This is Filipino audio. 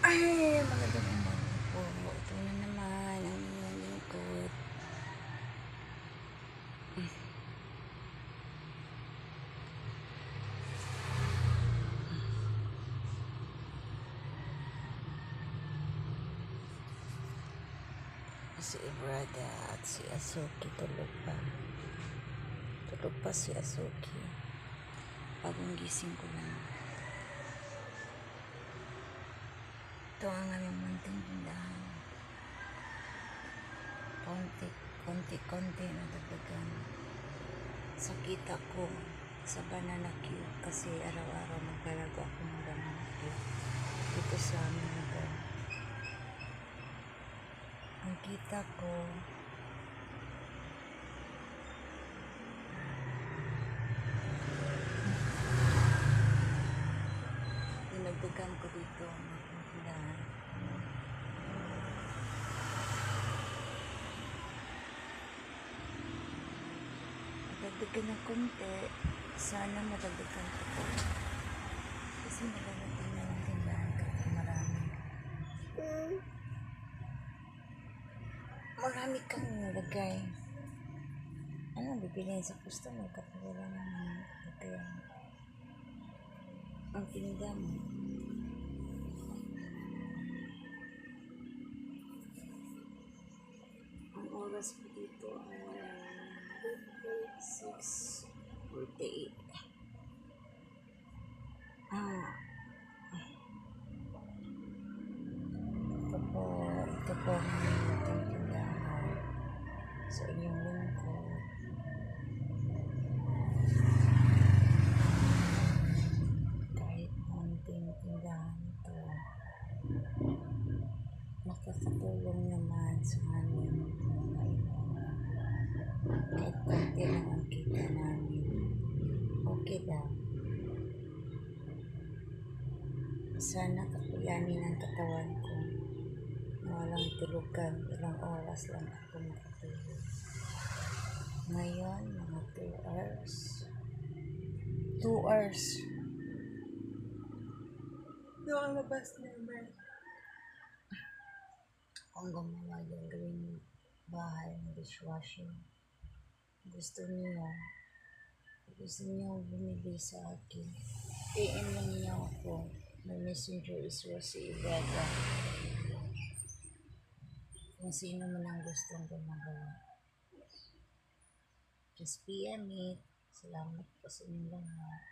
Ay, magandang umaga po. Ito na naman ang inyong lingkod. Si Ibrada at si Asuki tulog pa. Tulog pa si Asuki. Bagong gising ko lang. Ito ang aming munting tindahan. Konti na dagdagan. Sa kita ko sa banana queue kasi araw-araw magkalago ako ng banana queue dito sa aming lugar. Ang kita ko dinagdagan ko dito ang aking tindahan. Dagdagan ng konti, sana madagdagan ko po kasi maganatin na ng tindahan kapag marami kang nilagay. Ano bibilihin sa customer kapag wala naman lagay ang tinda mo? Ang oras ko dito ay 6:48. Ito po ang ating tindahan sa inyong lingkod. Kahit munting tindahan ito, nakakatulong naman sa amin mga inuman. Kahit konti lang ang kita namin, okay lang. Sana kakayanin ang katawan ko na walang tulugan, ilang oras lang ako makatulog. Ngayon, mga 2 hours. 2 hours. Ito ang labas naman. Kung gumawa yung gawing bahay ng dishwashing, gusto niyo bumili sa akin, PM lang niyo ako. May messenger is si Ibrada. Kung sino man ang gustong gumagawa, just PM it. Salamat po sa inyong lahat.